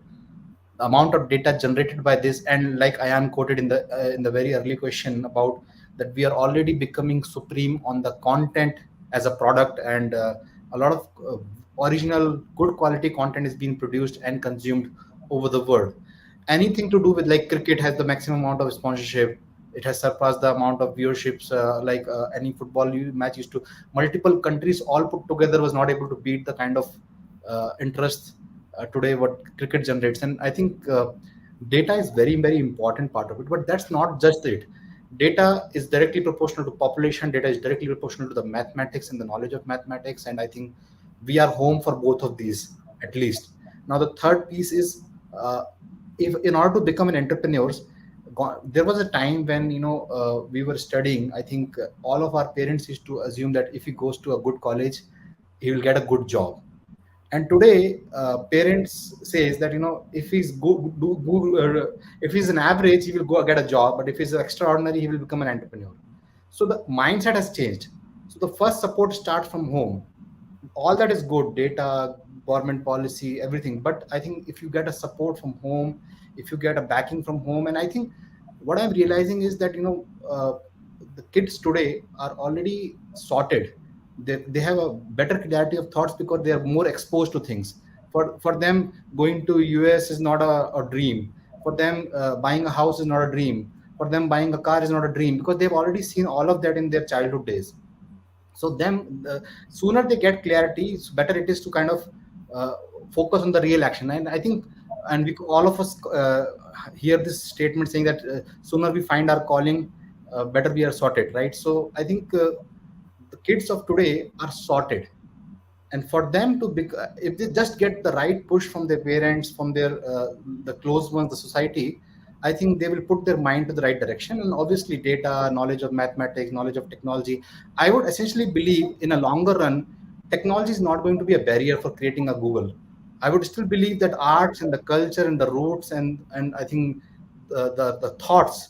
the amount of data generated by this, and like Ayan quoted in the very early question about that we are already becoming supreme on the content as a product, and a lot of original good quality content is being produced and consumed over the world. Anything to do with, like, cricket has the maximum amount of sponsorship. It has surpassed the amount of viewerships, like any football match used to. Multiple countries all put together was not able to beat the kind of interest today what cricket generates. And I think data is very important part of it, but that's not just it. Data is directly proportional to population. Data is directly proportional to the mathematics and the knowledge of mathematics. And I think we are home for both of these at least. Now the third piece is, if in order to become an entrepreneurs, there was a time when we were studying. I think all of our parents used to assume that if he goes to a good college, he will get a good job. And today parents says that if he's if he's an average, he will go get a job, but if he's extraordinary, he will become an entrepreneur. So the mindset has changed. So the first support starts from home. All that is good, data, government policy, everything, but I think if you get a support from home, if you get a backing from home, and I think what I'm realizing is that the kids today are already sorted. They have a better clarity of thoughts because they are more exposed to things. For them, going to US is not a dream. For them, buying a house is not a dream. For them, buying a car is not a dream, because they've already seen all of that in their childhood days. So them, sooner they get clarity, better it is to kind of uh, focus on the real action. And I think, and we all of us hear this statement saying that sooner we find our calling, better we are sorted, right? So I think the kids of today are sorted, and for them to be, if they just get the right push from their parents, from their the close ones, the society, I think they will put their mind to the right direction. And obviously data, knowledge of mathematics, knowledge of technology, I would essentially believe in a longer run, technology is not going to be a barrier for creating a Google. I would still believe that arts and the culture and the roots, and I think the thoughts.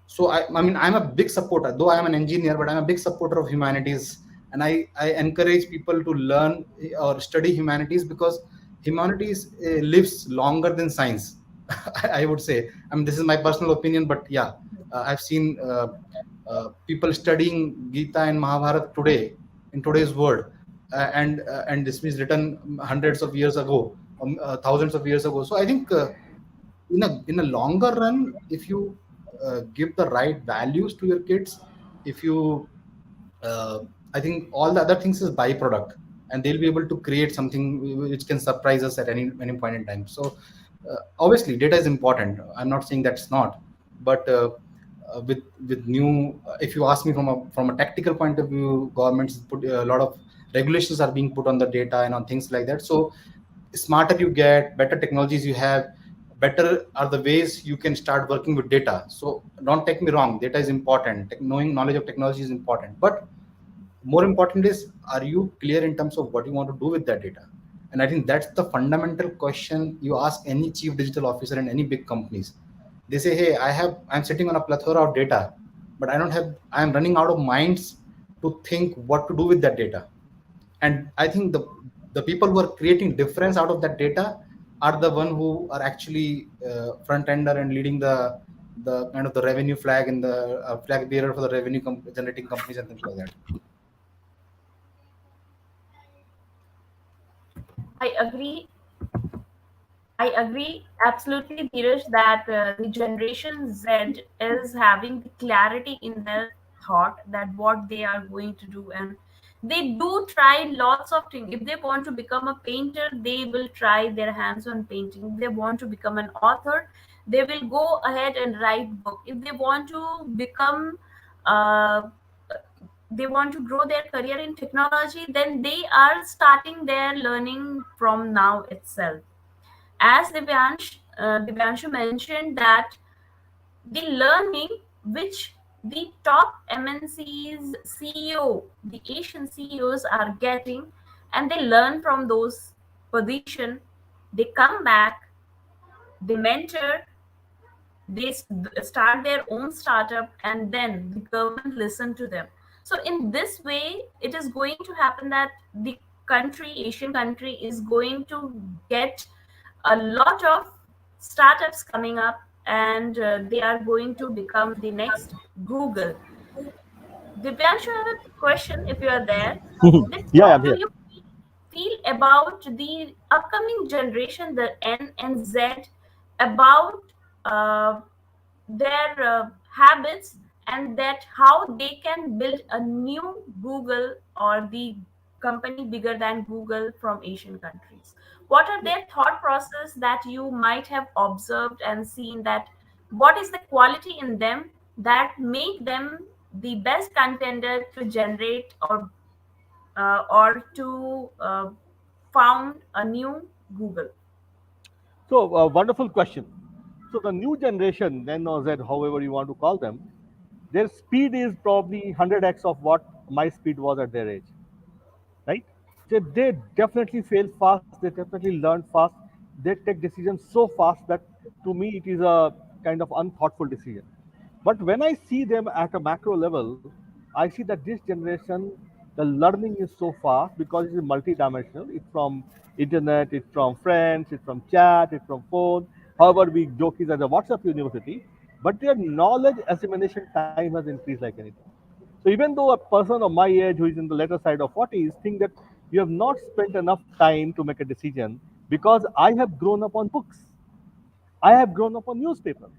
So I mean, I'm a big supporter, though I'm an engineer, but I'm a big supporter of humanities. And I encourage people to learn or study humanities, because humanities lives longer than science. I would say. I mean, this is my personal opinion, but yeah, I've seen people studying Gita and Mahabharata today, in today's world, and this was written hundreds of years ago, thousands of years ago. So I think in a longer run, if you give the right values to your kids, if you uh, I think all the other things is byproduct, and they'll be able to create something which can surprise us at any point in time. So obviously data is important, I'm not saying that's not, but with new, if you ask me from a tactical point of view, governments put a lot of regulations are being put on the data and on things like that. So smarter you get, better technologies you have, better are the ways you can start working with data. So don't take me wrong, data is important, knowing knowledge of technology is important, but more important is, are you clear in terms of what you want to do with that data? And I think that's the fundamental question you ask any chief digital officer in any big companies. They say, hey, I'm sitting on a plethora of data, but I'm running out of minds to think what to do with that data. And I think the people who are creating difference out of that data are the one who are actually front ender and leading the kind of the revenue flag and the flag bearer for the revenue generating companies and things like that. I agree. I agree absolutely, Dhiraj, that the Generation Z is having the clarity in their thought that what they are going to do, and they do try lots of things. If they want to become a painter, they will try their hands on painting. If they want to become an author, they will go ahead and write book. If they want to become uh, they want to grow their career in technology, then they are starting their learning from now itself. As Divyanshu mentioned that the learning which the top MNCs CEO, the Asian CEOs are getting, and they learn from those position, they come back, they mentor, they start their own startup, and then the government listen to them. So in this way it is going to happen that the country, Asian country, is going to get a lot of startups coming up, and they are going to become the next Google. Divyanshu, I have a question if you are there. That Yeah, what I'm do here. you feel about the upcoming generation, the N and Z, about uh, their habits, and that how they can build a new Google or the company bigger than Google from Asian countries? What are their thought process that you might have observed and seen, that what is the quality in them that make them the best contender to generate or to found a new Google? So, wonderful question. So, the new generation, N or Z, however you want to call them, their speed is probably 100x of what my speed was at their age, right? They definitely fail fast, they definitely learn fast, they take decisions so fast that to me it is a kind of unthoughtful decision. But when I see them at a macro level, I see that this generation, the learning is so fast because it is multi-dimensional. It's from internet, it's from friends, it's from chat, it's from phone. However, we joke is at a WhatsApp university, but their knowledge assimilation time has increased like anything. So even though a person of my age who is in the later side of 40s think that you have not spent enough time to make a decision because I have grown up on books. I have grown up on newspaper.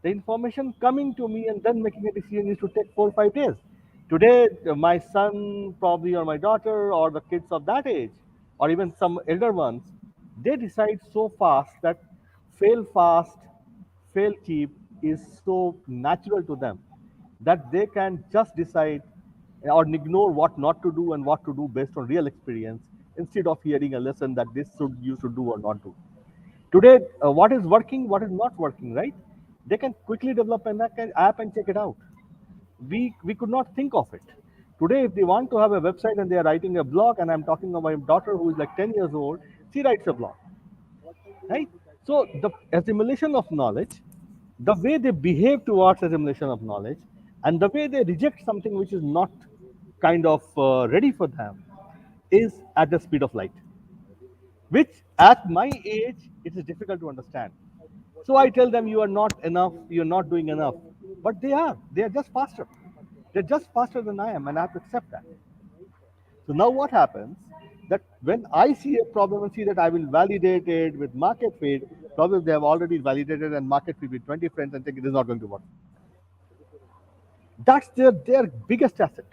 The information coming to me and then making a decision used to take 4 or 5 days. Today, my son, probably, or my daughter, or the kids of that age, or even some elder ones, they decide so fast that fail fast, fail cheap is so natural to them that they can just decide or ignore what not to do and what to do based on real experience instead of hearing a lesson that this should you should do or not do. Today, what is working, what is not working, right? They can quickly develop an app and check it out. We could not think of it. Today, if they want to have a website and they are writing a blog, and I'm talking about my daughter who is like 10 years old, she writes a blog, right? So the assimilation of knowledge, the way they behave towards assimilation of knowledge, and the way they reject something which is not kind of ready for them, is at the speed of light, which at my age it is difficult to understand. So I tell them you are not enough, you're not doing enough. But they are just faster. They're just faster than I am, and I have to accept that. So now what happens that when I see a problem and see that I will validate it with market feed, probably they have already validated and market feed with 20 friends and think it is not going to work. That's their biggest asset.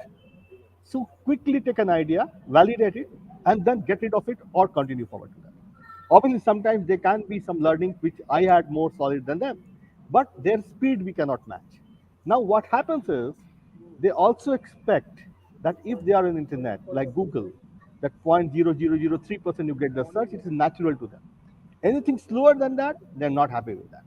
So quickly take an idea, validate it, and then get rid of it or continue forward to that. Obviously, sometimes there can be some learnings which I had more solid than them, but their speed we cannot match. Now, what happens is they also expect that if they are on internet, like Google, that 0.0003% you get the search, it is natural to them. Anything slower than that, they're not happy with that.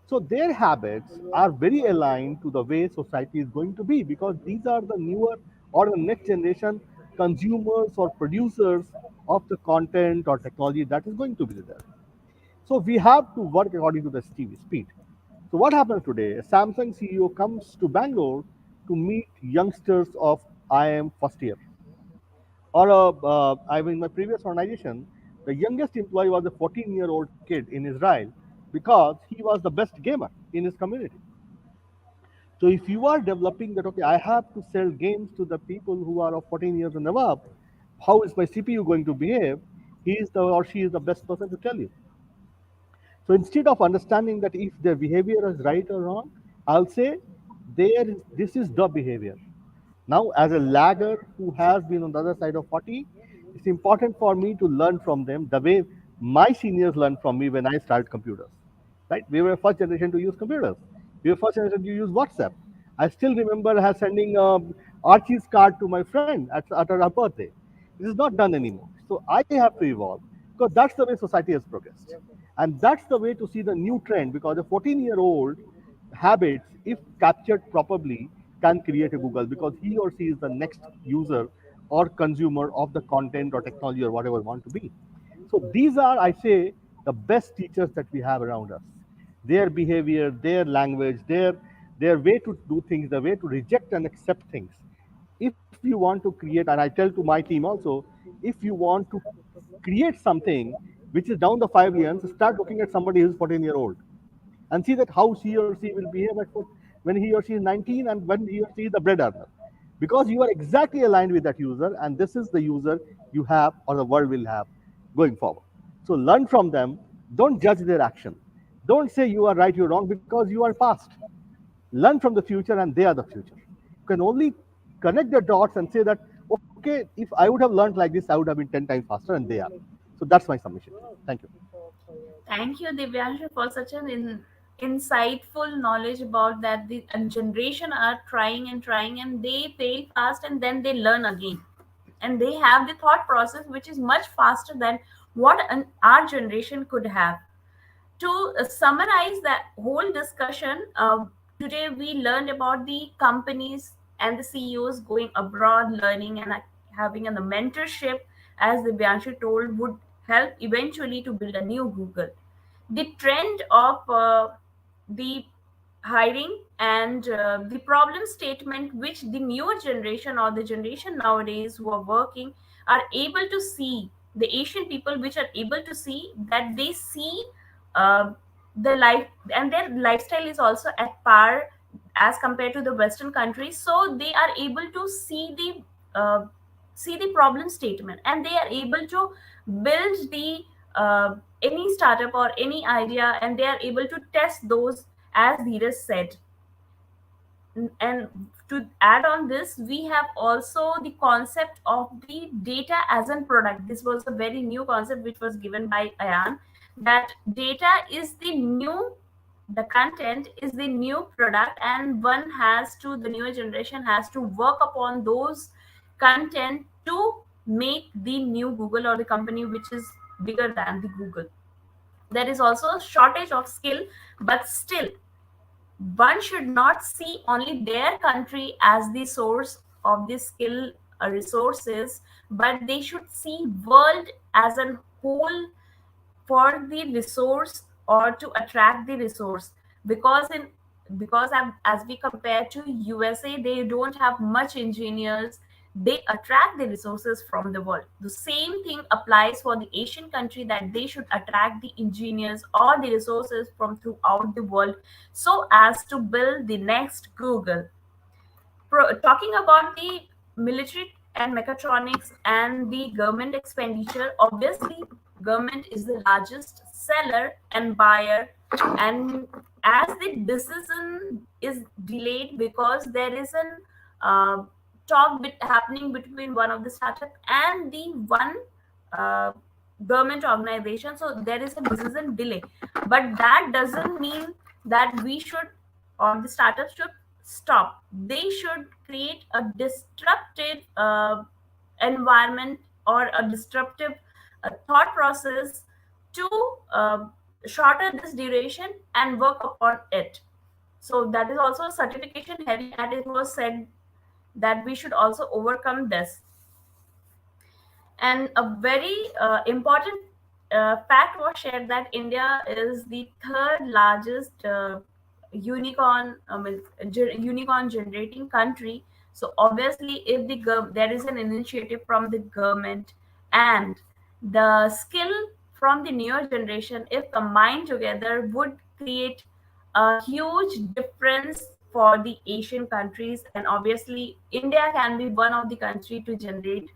So their habits are very aligned to the way society is going to be because these are the newer or the next generation consumers or producers of the content or technology that is going to be there. So we have to work according to the speed. So what happens today? A Samsung CEO comes to Bangalore to meet youngsters of IM first year. Or I mean, my previous organization, the youngest employee was a 14-year-old kid in Israel because he was the best gamer in his community. So if you are developing that, okay, I have to sell games to the people who are of 14 years and above, how is my CPU going to behave? He is the or she is the best person to tell you. So instead of understanding that if their behavior is right or wrong, I'll say this is the behavior. Now, as a lagger who has been on the other side of 40, it's important for me to learn from them the way my seniors learned from me when I started computers. Right? We were first generation to use computers. We were first generation to use WhatsApp. I still remember her sending Archie's card to my friend at her birthday. This is not done anymore. So I have to evolve because that's the way society has progressed. And that's the way to see the new trend because a 14-year-old habits, if captured properly, can create a Google because he or she is the next user or consumer of the content or technology or whatever we want to be. So these are, I say, the best teachers that we have around us. Their behavior, their language, their way to do things, the way to reject and accept things. If you want to create, and I tell to my team also, if you want to create something which is down the 5 years, start looking at somebody who's 14-year-old and see that how he or she will behave when he or she is 19 and when he or she is the bread earner. Because you are exactly aligned with that user, and this is the user you have or the world will have going forward. So learn from them. Don't judge their action. Don't say you are right, you're wrong because you are past. Learn from the future, and they are the future. You can only connect the dots and say that, okay, if I would have learned like this, I would have been 10 times faster, and they are. So that's my submission. Thank you. Thank you, Divyanshu, for such an insightful knowledge about that the generation are trying and trying and they fail fast and then they learn again. and they have the thought process which is much faster than what our generation could have. To summarize that whole discussion, today we learned about the companies and the CEOs going abroad, learning and having a mentorship, as the Divyanshu told, would help eventually to build a new Google. The trend of the hiring and the problem statement which the newer generation or the generation nowadays who are working are able to see, the Asian people which are able to see, that they see uh, the life, and their lifestyle is also at par as compared to the Western countries, so they are able to see the problem statement, and they are able to build the any startup or any idea, and they are able to test those, as Dheeraj said. And to add on this, we have also the concept of the data as a product. This was a very new concept which was given by Ayan, that data is the new, the content is the new product, and one has to, the newer generation has to work upon those content to make the new Google or the company which is bigger than the Google. There is also a shortage of skill, but still one should not see only their country as the source of the skill resources, but they should see world as a whole for the resource or to attract the resource. Because in, as we compare to USA, they don't have much engineers, they attract the resources from the world. The same thing applies for the Asian country, that they should attract the engineers or the resources from throughout the world, so as to build the next Google. Talking about the military and mechatronics and the government expenditure, obviously government is the largest seller and buyer, and as the decision is delayed because there is an uh, happening between one of the startup and the one uh, government organization, so there is a decision delay, but that doesn't mean that we should, or the startups should stop. They should create a disruptive environment or a disruptive thought process to shorten this duration and work upon it. So that is also certification heavy, and it was said that we should also overcome this. And a very important fact was shared that India is the third largest unicorn generating country. So obviously, if there is an initiative from the government and the skill from the newer generation, if combined together, would create a huge difference for the Asian countries. And obviously, India can be one of the country to generate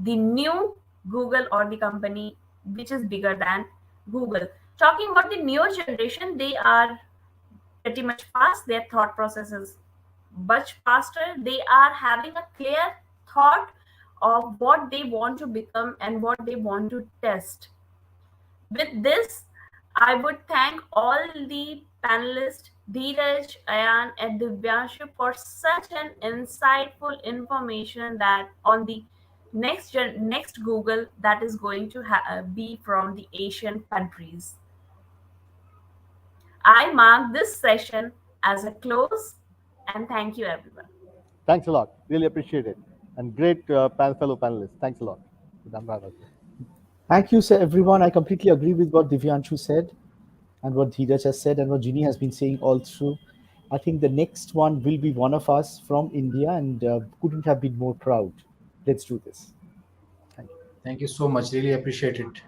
the new Google or the company which is bigger than Google. Talking about the newer generation, they are pretty much fast. Their thought process is much faster. They are having a clear thought of what they want to become and what they want to test. With this, I would thank all the panelists, Dhiraj, Ayan, and Divyanshu, for such an insightful information that on the next Google that is going to be from the Asian countries. I mark this session as a close, and thank you, everyone. Thanks a lot. Really appreciate it. And great fellow panelists. Thanks a lot. Thank you, sir, everyone. I completely agree with what Divyanshu said and what Dhiraj has said and what Ginny has been saying all through. I think the next one will be one of us from India, and couldn't have been more proud. Let's do this. Thank you. Thank you so much. Really appreciate it.